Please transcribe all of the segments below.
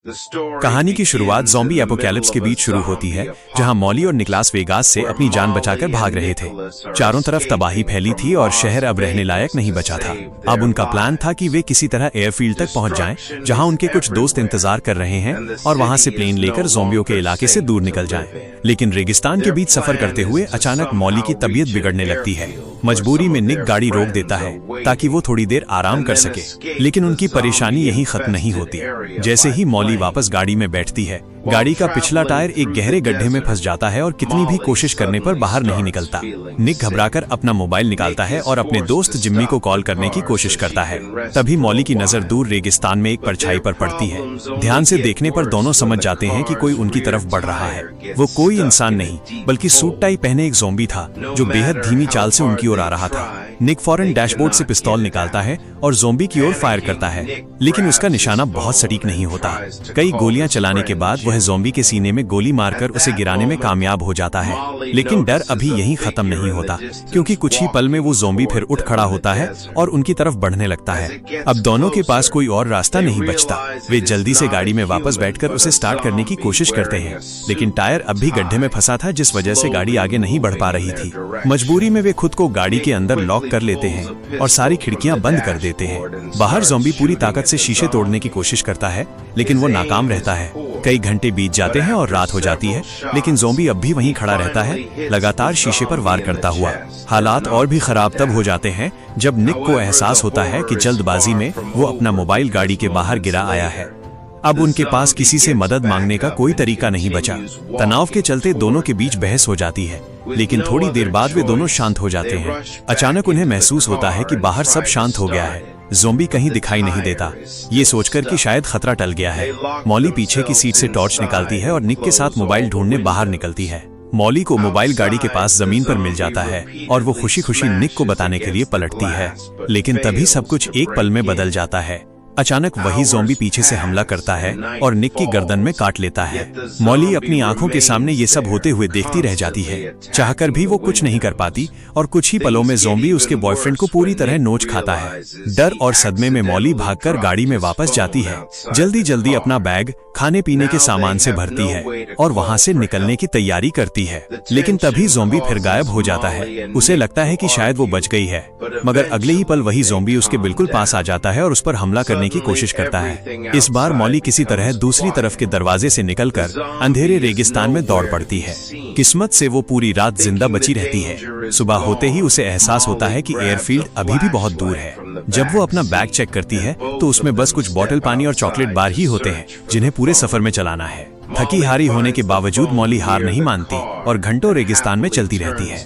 कहानी की शुरुआत ज़ॉम्बी एपोकैलिप्स के बीच शुरू होती है, जहां मॉली और निकलास वेगास से अपनी जान बचाकर भाग रहे थे। चारों तरफ तबाही फैली थी और शहर अब रहने लायक नहीं बचा था। अब उनका प्लान था कि वे किसी तरह एयरफील्ड तक पहुंच जाएं, जहां उनके कुछ दोस्त इंतजार कर रहे हैं, और वहां से प्लेन लेकर ज़ॉम्बियों के इलाके से दूर निकल जाएं। लेकिन रेगिस्तान के बीच सफर करते हुए अचानक मॉली की तबीयत बिगड़ने लगती है। मजबूरी में निक गाड़ी रोक देता है ताकि वो थोड़ी देर आराम कर सके, लेकिन उनकी परेशानी यहीं खत्म नहीं होती। जैसे ही मॉली वापस गाड़ी में बैठती है, गाड़ी का पिछला टायर एक गहरे गड्ढे में फंस जाता है और कितनी भी कोशिश करने पर बाहर नहीं निकलता। निक घबराकर अपना मोबाइल निकालता है और अपने दोस्त जिम्मी को कॉल करने की कोशिश करता है। तभी मॉली की नजर दूर रेगिस्तान में एक परछाई पर पड़ती है। ध्यान से देखने पर दोनों समझ जाते हैं कि कोई उनकी तरफ बढ़ रहा है। वो कोई इंसान नहीं बल्कि सूट टाई पहने एक ज़ॉम्बी था, जो बेहद धीमी चाल से उनकी ओर आ रहा था। निक फौरन डैशबोर्ड से पिस्तौल निकालता है और ज़ॉम्बी की ओर फायर करता है, लेकिन उसका निशाना बहुत सटीक नहीं होता। कई गोलियां चलाने के बाद वह ज़ॉम्बी के सीने में गोली मारकर उसे गिराने में कामयाब हो जाता है। लेकिन डर अभी यहीं खत्म नहीं होता, क्योंकि कुछ ही पल में वो ज़ॉम्बी फिर उठ खड़ा होता है और उनकी तरफ बढ़ने लगता है। अब दोनों के पास कोई और रास्ता नहीं बचता। वे जल्दी से गाड़ी में वापस बैठकर उसे स्टार्ट करने की कोशिश करते हैं, लेकिन टायर अब भी गड्ढे में फंसा था, जिस वजह से गाड़ी आगे नहीं बढ़ पा रही थी। मजबूरी में वे खुद को गाड़ी के अंदर लॉक कर लेते हैं और सारी खिड़कियां बंद कर देते हैं। बाहर ज़ॉम्बी पूरी ताकत से शीशे तोड़ने की कोशिश करता है, लेकिन वो नाकाम रहता है। कई घंटे बीत जाते हैं और रात हो जाती है, लेकिन ज़ॉम्बी अब भी वहीं खड़ा रहता है, लगातार शीशे पर वार करता हुआ। हालात और भी खराब तब हो जाते हैं जब निक को एहसास होता है कि जल्दबाजी में वो अपना मोबाइल गाड़ी के बाहर गिरा आया है। अब उनके पास किसी से मदद मांगने का कोई तरीका नहीं बचा। तनाव के चलते दोनों के बीच बहस हो जाती है, लेकिन थोड़ी देर बाद वे दोनों शांत हो जाते हैं। अचानक उन्हें महसूस होता है कि बाहर सब शांत हो गया है, ज़ॉम्बी कहीं दिखाई नहीं देता। ये सोचकर कि शायद खतरा टल गया है, मॉली पीछे की सीट से टॉर्च निकालती है और निक के साथ मोबाइल ढूंढने बाहर निकलती है। मॉली को मोबाइल गाड़ी के पास जमीन पर मिल जाता है और वो खुशी खुशी निक को बताने के लिए पलटती है, लेकिन तभी सब कुछ एक पल में बदल जाता है। अचानक वही ज़ॉम्बी पीछे से हमला करता है और निक की गर्दन में काट लेता है। मॉली अपनी आंखों के सामने ये सब होते हुए देखती रह जाती है। चाहकर भी वो कुछ नहीं कर पाती और कुछ ही पलों में ज़ॉम्बी उसके बॉयफ्रेंड को पूरी तरह नोच खाता है। डर और सदमे में मॉली भागकर गाड़ी में वापस जाती है, जल्दी जल्दी अपना बैग खाने पीने के सामान से भरती है और वहाँ से निकलने की तैयारी करती है। लेकिन तभी ज़ॉम्बी फिर गायब हो जाता है। उसे लगता है कि शायद वो बच गई है, मगर अगले ही पल वही ज़ॉम्बी उसके बिल्कुल पास आ जाता है और उस पर हमला करने की कोशिश करता है। इस बार मॉली किसी तरह दूसरी तरफ के दरवाजे से निकलकर अंधेरे रेगिस्तान में दौड़ पड़ती है। किस्मत से वो पूरी रात जिंदा बची रहती है। सुबह होते ही उसे एहसास होता है कि एयरफील्ड अभी भी बहुत दूर है। जब वो अपना बैग चेक करती है तो उसमें बस कुछ बॉटल पानी और चॉकलेट बार ही होते हैं, जिन्हें पूरे सफर में चलाना है। थकी हारी होने के बावजूद मॉली हार नहीं मानती और घंटों रेगिस्तान में चलती रहती है।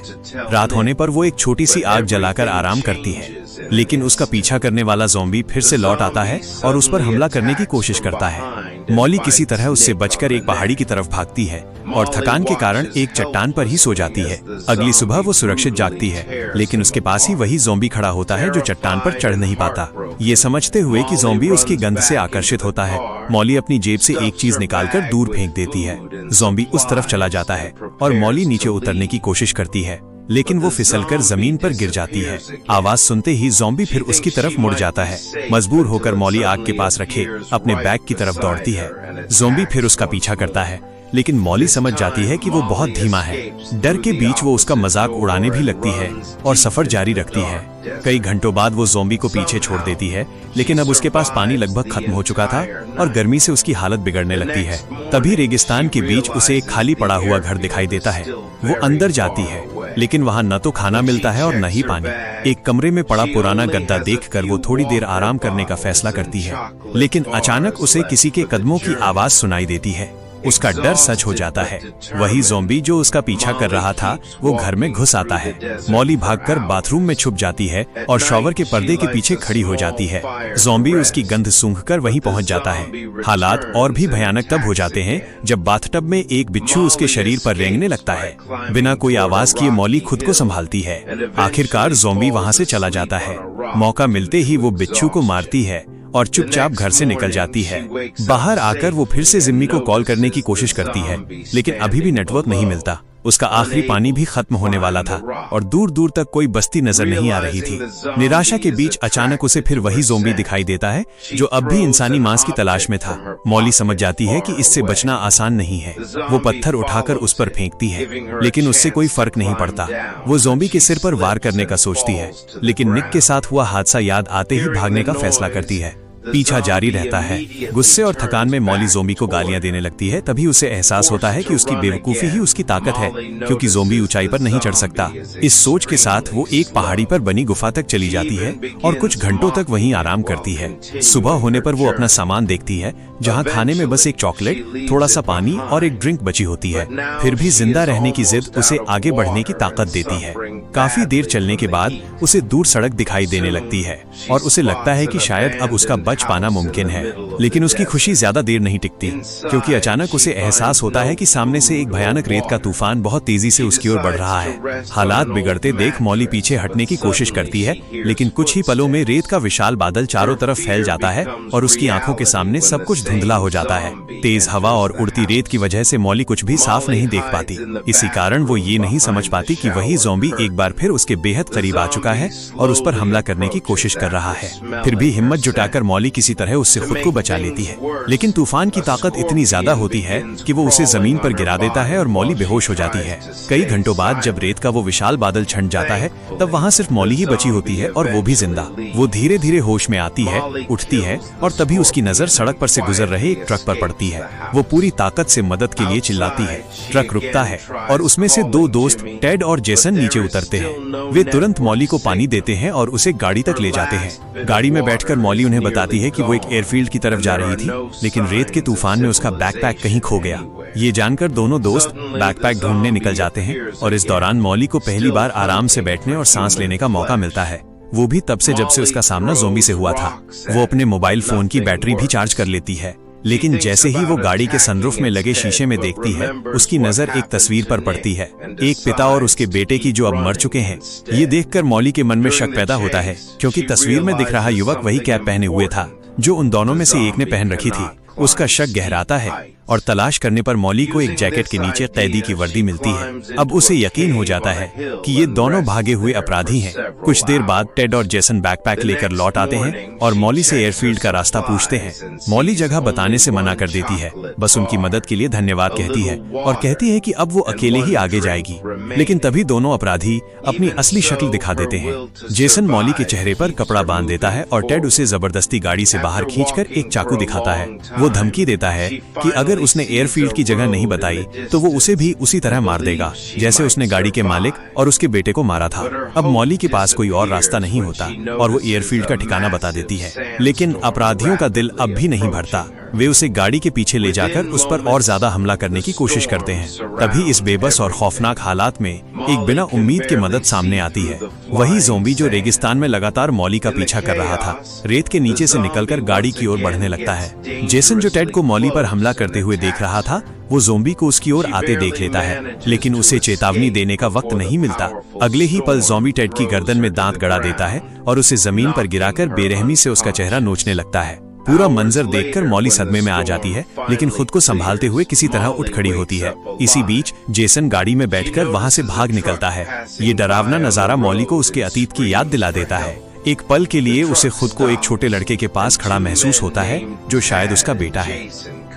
रात होने पर वो एक छोटी सी आग जलाकर आराम करती है, लेकिन उसका पीछा करने वाला ज़ॉम्बी फिर से लौट आता है और उस पर हमला करने की कोशिश करता है। मॉली किसी तरह उससे बचकर एक पहाड़ी की तरफ भागती है और थकान के कारण एक चट्टान पर ही सो जाती है। अगली सुबह वो सुरक्षित जागती है, लेकिन उसके पास ही वही ज़ॉम्बी खड़ा होता है जो चट्टान पर चढ़ नहीं पाता। ये समझते हुए कि ज़ॉम्बी उसकी गंध से आकर्षित होता है, मॉली अपनी जेब से एक चीज निकालकर दूर फेंक देती है। ज़ॉम्बी उस तरफ चला जाता है और मॉली नीचे उतरने की कोशिश करती है, लेकिन वो फिसलकर जमीन पर गिर जाती है। आवाज सुनते ही ज़ॉम्बी फिर उसकी तरफ मुड़ जाता है। मजबूर होकर मॉली आग के पास रखे अपने बैग की तरफ दौड़ती है। ज़ॉम्बी फिर उसका पीछा करता है, लेकिन मॉली समझ जाती है कि वो बहुत धीमा है। डर के बीच वो उसका मजाक उड़ाने भी लगती है और सफर जारी रखती है। कई घंटों बाद वो ज़ॉम्बी को पीछे छोड़ देती है, लेकिन अब उसके पास पानी लगभग खत्म हो चुका था और गर्मी से उसकी हालत बिगड़ने लगती है। तभी रेगिस्तान के बीच उसे एक खाली पड़ा हुआ घर दिखाई देता है। वो अंदर जाती है, लेकिन वहाँ न तो खाना मिलता है और न ही पानी। एक कमरे में पड़ा पुराना गद्दा देखकर वो थोड़ी देर आराम करने का फैसला करती है, लेकिन अचानक उसे किसी के कदमों की आवाज सुनाई देती है। उसका डर सच हो जाता है। वही ज़ॉम्बी जो उसका पीछा कर रहा था वो घर में घुस आता है। मॉली भागकर बाथरूम में छुप जाती है और शॉवर के पर्दे के पीछे खड़ी हो जाती है। ज़ॉम्बी उसकी गंध सूंघकर वहीं पहुंच जाता है। हालात और भी भयानक तब हो जाते हैं जब बाथटब में एक बिच्छू उसके शरीर पर रेंगने लगता है। बिना कोई आवाज किए मॉली खुद को संभालती है। आखिरकार ज़ॉम्बी वहां से चला जाता है। मौका मिलते ही वो बिच्छू को मारती है और चुपचाप घर से निकल जाती है। बाहर आकर वो फिर से जिम्मी को कॉल करने की कोशिश करती है, लेकिन अभी भी नेटवर्क नहीं मिलता। उसका आखिरी पानी भी खत्म होने वाला था और दूर दूर तक कोई बस्ती नजर नहीं आ रही थी। निराशा के बीच अचानक उसे फिर वही ज़ॉम्बी दिखाई देता है जो अब भी इंसानी मांस की तलाश में था। मॉली समझ जाती है कि इससे बचना आसान नहीं है। वो पत्थर उठाकर उस पर फेंकती है, लेकिन उससे कोई फर्क नहीं पड़ता। वो ज़ॉम्बी के सिर पर वार करने का सोचती है, लेकिन निक के साथ हुआ हादसा याद आते ही भागने का फैसला करती है। पीछा जारी रहता है। गुस्से और थकान में मॉली ज़ॉम्बी को गालियां देने लगती है। तभी उसे एहसास होता है कि उसकी बेवकूफ़ी ही उसकी ताकत है, क्योंकि ज़ॉम्बी ऊंचाई पर नहीं चढ़ सकता। इस सोच के साथ वो एक पहाड़ी पर बनी गुफा तक चली जाती है और कुछ घंटों तक वहीं आराम करती है। सुबह होने पर वो अपना सामान देखती है, जहाँ खाने में बस एक चॉकलेट, थोड़ा सा पानी और एक ड्रिंक बची होती है। फिर भी जिंदा रहने की जिद उसे आगे बढ़ने की ताकत देती है। काफी देर चलने के बाद उसे दूर सड़क दिखाई देने लगती है और उसे लगता है कि शायद अब उसका बच पाना मुमकिन है। लेकिन उसकी खुशी ज्यादा देर नहीं टिकती, क्योंकि अचानक उसे एहसास होता है कि सामने से एक भयानक रेत का तूफान बहुत तेजी से उसकी ओर बढ़ रहा है। हालात बिगड़ते देख मॉली पीछे हटने की कोशिश करती है, लेकिन कुछ ही पलों में रेत का विशाल बादल चारों तरफ फैल जाता है और उसकी आंखों के सामने सब कुछ धुंधला हो जाता है। तेज हवा और उड़ती रेत की वजह से मॉली कुछ भी साफ नहीं देख पाती। इसी कारण वो ये नहीं समझ पाती कि वही ज़ॉम्बी एक बार फिर उसके बेहद करीब आ चुका है और उस पर हमला करने की कोशिश कर रहा है। फिर भी हिम्मत जुटाकर मॉली किसी तरह उससे खुद को बचा लेती है, लेकिन तूफान की ताकत इतनी ज्यादा होती है कि वो उसे जमीन पर गिरा देता है और मॉली बेहोश हो जाती है। कई घंटों बाद जब रेत का वो विशाल बादल छंट जाता है, तब वहाँ सिर्फ मॉली ही बची होती है और वो भी जिंदा। वो धीरे धीरे होश में आती है, उठती है और तभी उसकी नजर सड़क पर से गुजर रहे एक ट्रक पर पड़ती है। वो पूरी ताकत से मदद के लिए चिल्लाती है। ट्रक रुकता है और उसमें से दो दोस्त टेड और जेसन नीचे उतरते हैं। वे तुरंत मॉली को पानी देते हैं और उसे गाड़ी तक ले जाते हैं। गाड़ी में बैठकर मॉली उन्हें बताती है कि वो एक एयरफील्ड की तरफ जा रही थी, लेकिन रेत के तूफान में उसका बैकपैक कहीं खो गया। ये जानकर दोनों दोस्त बैकपैक ढूंढने निकल जाते हैं और इस दौरान मॉली को पहली बार आराम से बैठने और सांस लेने का मौका मिलता है। वो भी तब से जब से उसका सामना ज़ॉम्बी से हुआ था। वो अपने मोबाइल फोन की बैटरी भी चार्ज कर लेती है, लेकिन जैसे ही वो गाड़ी के सनरूफ में लगे शीशे में देखती है, उसकी नजर एक तस्वीर पर पड़ती है, एक पिता और उसके बेटे की जो अब मर चुके हैं। ये देखकर मॉली के मन में शक पैदा होता है, क्योंकि तस्वीर में दिख रहा युवक वही कैप पहने हुए था जो उन दोनों में से एक ने पहन रखी थी। उसका शक गहराता है और तलाश करने पर मॉली को एक जैकेट के नीचे कैदी की वर्दी मिलती है। अब उसे यकीन हो जाता है कि ये दोनों भागे हुए अपराधी हैं। कुछ देर बाद टेड और जेसन बैकपैक लेकर लौट आते हैं और मॉली से एयरफील्ड का रास्ता पूछते हैं। मॉली जगह बताने से मना कर देती है, बस उनकी मदद के लिए धन्यवाद कहती है और कहती है कि अब वो अकेले ही आगे जाएगी। लेकिन तभी दोनों अपराधी अपनी असली शक्ल दिखा देते हैं। जेसन मॉली के चेहरे पर कपड़ा बांध देता है और टेड उसे जबरदस्ती गाड़ी से बाहर खींचकर एक चाकू दिखाता है। वो धमकी देता है कि अगर उसने एयरफील्ड की जगह नहीं बताई तो वो उसे भी उसी तरह मार देगा, जैसे उसने गाड़ी के मालिक और उसके बेटे को मारा था। अब मॉली के पास कोई और रास्ता नहीं होता और वो एयरफील्ड का ठिकाना बता देती है, लेकिन अपराधियों का दिल अब भी नहीं भरता। वे उसे गाड़ी के पीछे ले जाकर उस पर और ज्यादा हमला करने की कोशिश करते हैं। तभी इस बेबस और खौफनाक हालात में एक बिना उम्मीद के मदद सामने आती है। वही ज़ॉम्बी जो रेगिस्तान में लगातार मॉली का पीछा कर रहा था, रेत के नीचे से निकलकर गाड़ी की ओर बढ़ने लगता है। जेसन जो टेड को मॉली पर हमला करते हुए देख रहा था, वो ज़ॉम्बी को उसकी ओर आते देख लेता है, लेकिन उसे चेतावनी देने का वक्त नहीं मिलता। अगले ही पल ज़ॉम्बी टेड की गर्दन में दांत गड़ा देता है और उसे जमीन पर गिराकर बेरहमी से उसका चेहरा नोचने लगता है। पूरा मंजर देखकर मॉली सदमे में आ जाती है, लेकिन खुद को संभालते हुए किसी तरह उठ खड़ी होती है। इसी बीच जेसन गाड़ी में बैठकर वहां से भाग निकलता है। ये डरावना नजारा मॉली को उसके अतीत की याद दिला देता है। एक पल के लिए उसे खुद को एक छोटे लड़के के पास खड़ा महसूस होता है जो शायद उसका बेटा है,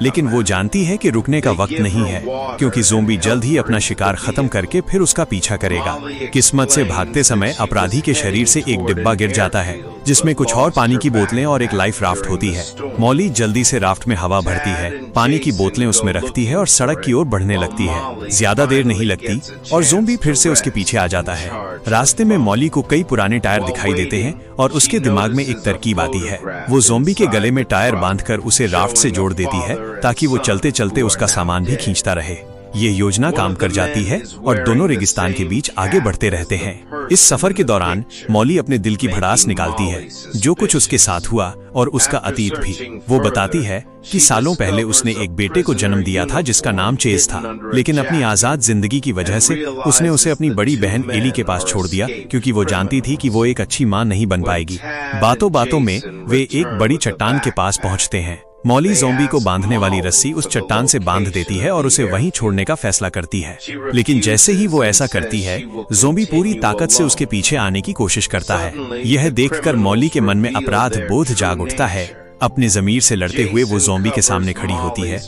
लेकिन वो जानती है कि रुकने का वक्त नहीं है, क्योंकि ज़ॉम्बी जल्द ही अपना शिकार खत्म करके फिर उसका पीछा करेगा। किस्मत से भागते समय अपराधी के शरीर से एक डिब्बा गिर जाता है, जिसमें कुछ और पानी की बोतलें और एक लाइफ राफ्ट होती है। मॉली जल्दी से राफ्ट में हवा भरती है, पानी की बोतलें उसमें रखती है और सड़क की ओर बढ़ने लगती है। ज्यादा देर नहीं लगती और ज़ॉम्बी फिर से उसके पीछे आ जाता है। रास्ते में मॉली को कई पुराने टायर दिखाई देते हैं और उसके दिमाग में एक तरकीब आती है। वो ज़ॉम्बी के गले में टायर बांधकर उसे राफ्ट से जोड़ देती है, ताकि वो चलते चलते उसका सामान भी खींचता रहे। ये योजना काम कर जाती है और दोनों रेगिस्तान के बीच आगे बढ़ते रहते हैं। इस सफर के दौरान मॉली अपने दिल की भड़ास निकालती है, जो कुछ उसके साथ हुआ और उसका अतीत भी। वो बताती है कि सालों पहले उसने एक बेटे को जन्म दिया था जिसका नाम चेज था, लेकिन अपनी आजाद जिंदगी की वजह से उसने उसे अपनी बड़ी बहन एली के पास छोड़ दिया, क्योंकि वो जानती थी कि वो एक अच्छी माँ नहीं बन पाएगी। बातों बातों में वे एक बड़ी चट्टान के पास पहुंचते हैं। मॉली ज़ॉम्बी को बांधने वाली रस्सी उस चट्टान से बांध देती है और उसे वहीं छोड़ने का फैसला करती है। लेकिन जैसे ही वो ऐसा करती है, ज़ॉम्बी पूरी ताकत से उसके पीछे आने की कोशिश करता है। यह देखकर मॉली के मन में अपराध बोध जाग उठता है। अपने ज़मीर से लड़ते हुए वो ज़ॉम्बी के सामने खड़ी होती है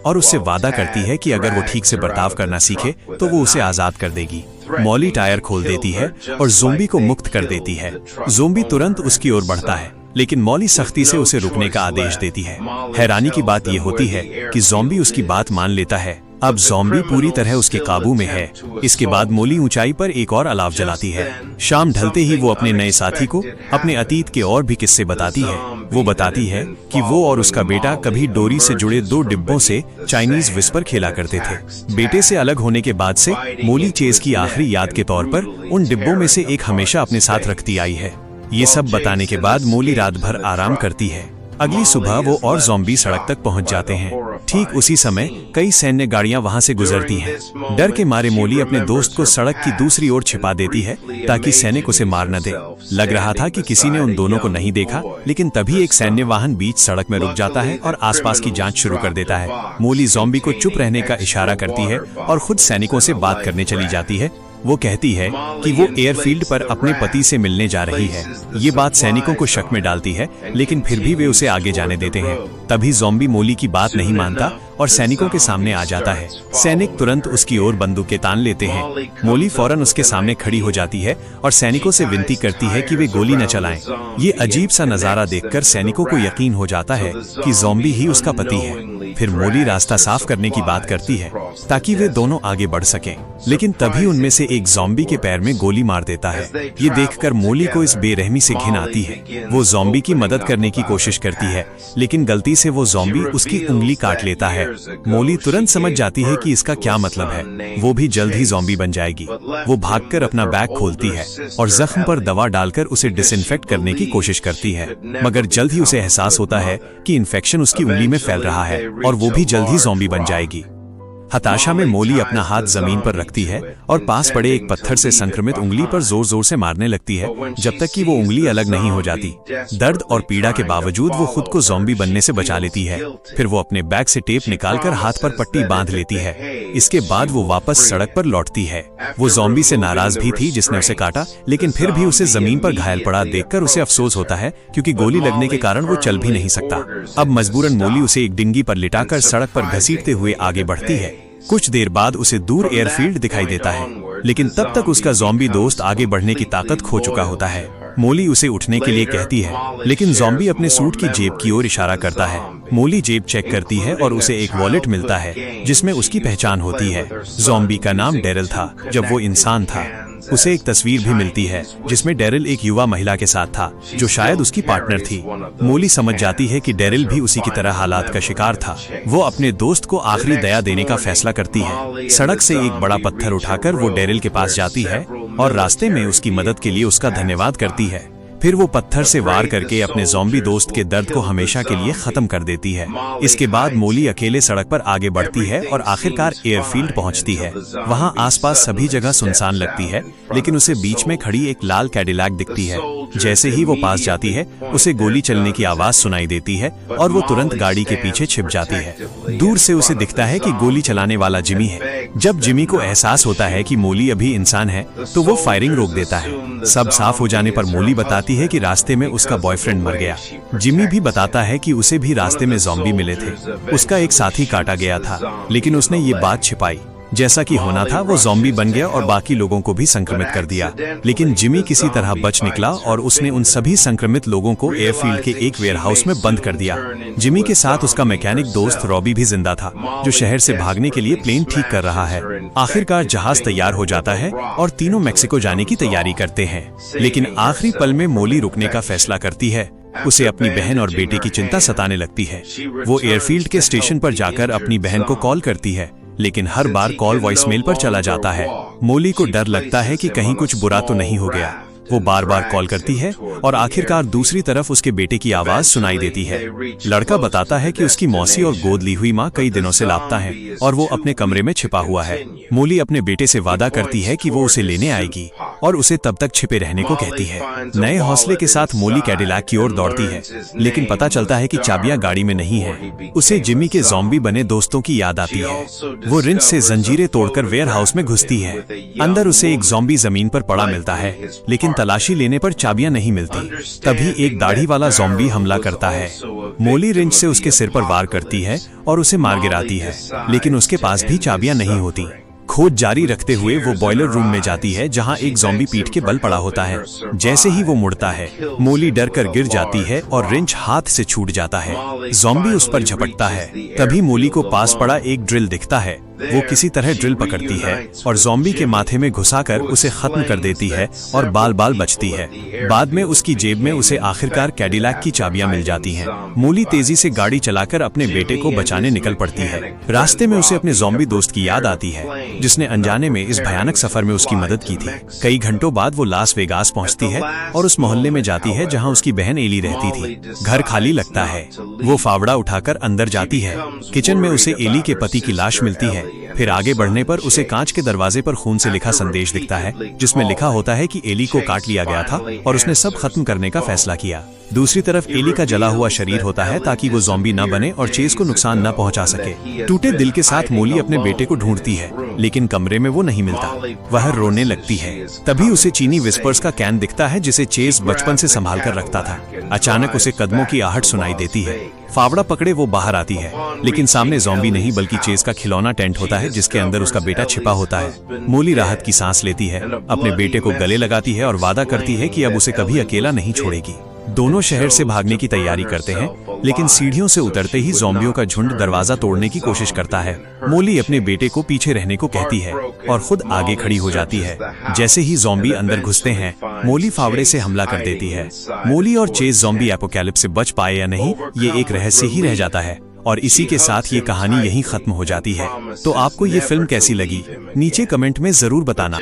और उससे वादा करती है कि अगर वो ठीक से बर्ताव करना सीखे तो वो उसे आज़ाद कर देगी। मॉली टायर खोल देती है और ज़ॉम्बी को मुक्त कर देती है। ज़ॉम्बी तुरंत उसकी ओर बढ़ता है, लेकिन मॉली सख्ती से उसे रुकने का आदेश देती है। हैरानी की बात यह होती है कि ज़ॉम्बी उसकी बात मान लेता है। अब ज़ॉम्बी पूरी तरह उसके काबू में है। इसके बाद मॉली ऊंचाई पर एक और अलाव जलाती है। शाम ढलते ही वो अपने नए साथी को अपने अतीत के और भी किस्से बताती है। वो बताती है कि वो और उसका बेटा कभी डोरी से जुड़े 2 डिब्बों से चाइनीज विस्पर खेला करते थे। बेटे से अलग होने के बाद से मॉली चेज की आखिरी याद के तौर पर उन डिब्बों में से एक हमेशा अपने साथ रखती आई है। ये सब बताने के बाद मॉली रात भर आराम करती है। अगली सुबह वो और ज़ॉम्बी सड़क तक पहुंच जाते हैं। ठीक उसी समय कई सैन्य गाड़ियां वहां से गुजरती हैं। डर के मारे मॉली अपने दोस्त को सड़क की दूसरी ओर छिपा देती है ताकि सैनिक उसे मार न दे। लग रहा था कि किसी ने उन दोनों को नहीं देखा, लेकिन तभी एक सैन्य वाहन बीच सड़क में रुक जाता है और आसपास की जांच शुरू कर देता है। मॉली ज़ॉम्बी को चुप रहने का इशारा करती है और खुद सैनिकों से बात करने चली जाती है। वो कहती है कि वो एयरफील्ड पर अपने पति से मिलने जा रही है। ये बात सैनिकों को शक में डालती है, लेकिन फिर भी वे उसे आगे जाने देते हैं। तभी ज़ॉम्बी मॉली की बात नहीं मानता और सैनिकों के सामने आ जाता है। सैनिक तुरंत उसकी ओर बंदूकें तान लेते हैं। मॉली फौरन उसके सामने खड़ी हो जाती है और सैनिकों से विनती करती है कि वे गोली न चलाएं। ये अजीब सा नजारा देखकर सैनिकों को यकीन हो जाता है कि ज़ॉम्बी ही उसका पति है। फिर मॉली रास्ता साफ करने की बात करती है ताकि वे दोनों आगे बढ़ सकें, लेकिन तभी उनमें से एक ज़ॉम्बी के पैर में गोली मार देता है। ये देखकर मॉली को इस बेरहमी से घिन आती है। वो ज़ॉम्बी की मदद करने की कोशिश करती है, लेकिन गलती से वो ज़ॉम्बी उसकी उंगली काट लेता है। मॉली तुरंत समझ जाती है कि इसका क्या मतलब है। वो भी जल्द ही ज़ॉम्बी बन जाएगी। वो भागकर अपना बैग खोलती है और जख्म पर दवा डालकर उसे डिसइंफेक्ट करने की कोशिश करती है, मगर जल्द ही उसे एहसास होता है कि इन्फेक्शन उसकी उंगली में फैल रहा है और वो भी जल्द ही ज़ॉम्बी बन जाएगी। हताशा में मॉली अपना हाथ जमीन पर रखती है और पास पड़े एक पत्थर से संक्रमित उंगली पर जोर जोर से मारने लगती है, जब तक कि वो उंगली अलग नहीं हो जाती। दर्द और पीड़ा के बावजूद वो खुद को ज़ॉम्बी बनने से बचा लेती है। फिर वो अपने बैग से टेप निकालकर हाथ पर पट्टी बांध लेती है। इसके बाद वो वापस सड़क पर लौटती है। वो ज़ॉम्बी से नाराज भी थी जिसने उसे काटा, लेकिन फिर भी उसे जमीन पर घायल पड़ा देखकर उसे अफसोस होता है, क्योंकि गोली लगने के कारण वो चल भी नहीं सकता। अब मजबूरन मॉली उसे एक डिंगी पर लिटाकर सड़क पर घसीटते हुए आगे बढ़ती है। कुछ देर बाद उसे दूर एयरफील्ड दिखाई देता है, लेकिन तब तक उसका ज़ॉम्बी दोस्त आगे बढ़ने की ताकत खो चुका होता है। मॉली उसे उठने के लिए कहती है, लेकिन ज़ॉम्बी अपने सूट की जेब की ओर इशारा करता है। मॉली जेब चेक करती है और उसे एक वॉलेट मिलता है जिसमें उसकी पहचान होती है। ज़ॉम्बी का नाम डेरिल था जब वो इंसान था। उसे एक तस्वीर भी मिलती है जिसमें डेरिल एक युवा महिला के साथ था जो शायद उसकी पार्टनर थी। मॉली समझ जाती है कि डेरिल भी उसी की तरह हालात का शिकार था। वो अपने दोस्त को आखिरी दया देने का फैसला करती है। सड़क से एक बड़ा पत्थर उठाकर वो डेरिल के पास जाती है और रास्ते में उसकी मदद के लिए उसका धन्यवाद करती है। फिर वो पत्थर से वार करके अपने ज़ॉम्बी दोस्त के दर्द को हमेशा के लिए खत्म कर देती है। इसके बाद मॉली अकेले सड़क पर आगे बढ़ती है और आखिरकार एयरफील्ड पहुंचती है। वहां आसपास सभी जगह सुनसान लगती है, लेकिन उसे बीच में खड़ी एक लाल कैडिलैक दिखती है। जैसे ही वो पास जाती है, उसे गोली चलने की आवाज सुनाई देती है और वो तुरंत गाड़ी के पीछे छिप जाती है। दूर से उसे दिखता है कि गोली चलाने वाला जिमी है। जब जिमी को एहसास होता है कि मॉली अभी इंसान है, तो वो फायरिंग रोक देता है। सब साफ हो जाने पर मॉली बताती है कि रास्ते में उसका बॉयफ्रेंड मर गया। जिमी भी बताता है कि उसे भी रास्ते में ज़ॉम्बी मिले थे। उसका एक साथी काटा गया था, लेकिन उसने ये बात छिपाई। जैसा कि होना था, वो ज़ॉम्बी बन गया और बाकी लोगों को भी संक्रमित कर दिया। लेकिन जिमी किसी तरह बच निकला और उसने उन सभी संक्रमित लोगों को एयरफील्ड के एक वेयरहाउस में बंद कर दिया। जिमी के साथ उसका मैकेनिक दोस्त रॉबी भी जिंदा था, जो शहर से भागने के लिए प्लेन ठीक कर रहा है। आखिरकार जहाज तैयार हो जाता है और तीनों मेक्सिको जाने की तैयारी करते हैं। लेकिन आखिरी पल में मॉली रुकने का फैसला करती है। उसे अपनी बहन और बेटे की चिंता सताने लगती है। वो एयरफील्ड के स्टेशन पर जाकर अपनी बहन को कॉल करती है, लेकिन हर बार कॉल वॉइसमेल पर चला जाता है। मॉली को डर लगता है कि कहीं कुछ बुरा तो नहीं हो गया। वो बार बार कॉल करती है और आखिरकार दूसरी तरफ उसके बेटे की आवाज सुनाई देती है। लड़का बताता है कि उसकी मौसी और गोद ली हुई माँ कई दिनों से लापता है और वो अपने कमरे में छिपा हुआ है। मोली अपने बेटे से वादा करती है कि वो उसे लेने आएगी और उसे तब तक छिपे रहने को कहती है। नए हौसले के साथ मोली कैडिलैक की ओर दौड़ती है, लेकिन पता चलता है कि चाबियां गाड़ी में नहीं है। उसे जिमी के ज़ॉम्बी बने दोस्तों की याद आती है। वो रिंच से जंजीरें तोड़कर वेयर हाउस में घुसती है। अंदर उसे एक ज़ॉम्बी जमीन पर पड़ा मिलता है, लेकिन तलाशी लेने पर चाबियां नहीं मिलती। तभी एक दाढ़ी वाला ज़ॉम्बी हमला करता है। मोली रिंच से उसके सिर पर वार करती है और उसे मार गिराती है, लेकिन उसके पास भी चाबियां नहीं होती। खोज जारी रखते हुए वो बॉयलर रूम में जाती है, जहां एक ज़ॉम्बी पीठ के बल पड़ा होता है। जैसे ही वो मुड़ता है, मोली डर कर गिर जाती है और रिंच हाथ से छूट जाता है। ज़ॉम्बी उस पर झपटता है। तभी मोली को पास पड़ा एक ड्रिल दिखता है। वो किसी तरह ड्रिल पकड़ती है और ज़ॉम्बी के माथे में घुसाकर उसे खत्म कर देती है और बाल बाल बचती है। बाद में उसकी जेब में उसे आखिरकार कैडिलैक की चाबियां मिल जाती हैं। मोली तेजी से गाड़ी चलाकर अपने बेटे को बचाने निकल पड़ती है। रास्ते में उसे अपने ज़ॉम्बी दोस्त की याद आती है, जिसने अनजाने में इस भयानक सफर में उसकी मदद की थी। कई घंटों बाद वो लास वेगास पहुंचती है और उस मोहल्ले में जाती है जहां उसकी बहन एली रहती थी। घर खाली लगता है। वो फावड़ा उठाकर अंदर जाती है। किचन में उसे एली के पति की लाश मिलती है। फिर आगे बढ़ने पर उसे कांच के दरवाजे पर खून से लिखा संदेश दिखता है, जिसमें लिखा होता है कि एली को काट लिया गया था और उसने सब खत्म करने का फैसला किया। दूसरी तरफ एली का जला हुआ शरीर होता है ताकि वो ज़ॉम्बी न बने और चेज को नुकसान न पहुंचा सके। टूटे दिल के साथ मोली अपने बेटे को ढूंढती है, लेकिन कमरे में वो नहीं मिलता। वह रोने लगती है। तभी उसे चीनी विस्पर्स का कैन दिखता है, जिसे चेज बचपन से संभाल कर रखता था। अचानक उसे कदमों की आहट सुनाई देती है। फावड़ा पकड़े वो बाहर आती है, लेकिन सामने ज़ॉम्बी नहीं बल्कि चेज का खिलौना टेंट होता है, जिसके अंदर उसका बेटा छिपा होता है। मोली राहत की सांस लेती है, अपने बेटे को गले लगाती है और वादा करती है कि अब उसे कभी अकेला नहीं छोड़ेगी। दोनों शहर से भागने की तैयारी करते हैं, लेकिन सीढ़ियों से उतरते ही ज़ॉम्बियों का झुंड दरवाजा तोड़ने की कोशिश करता है। मोली अपने बेटे को पीछे रहने को कहती है और खुद आगे खड़ी हो जाती है। जैसे ही ज़ॉम्बी अंदर घुसते हैं, मोली फावड़े से हमला कर देती है। मोली और चेज ज़ॉम्बी एपोकैलिप्स से बच पाए या नहीं, ये एक रहस्य ही रह जाता है। और इसी के साथ ये कहानी यहीं खत्म हो जाती है। तो आपको ये फिल्म कैसी लगी, नीचे कमेंट में जरूर बताना।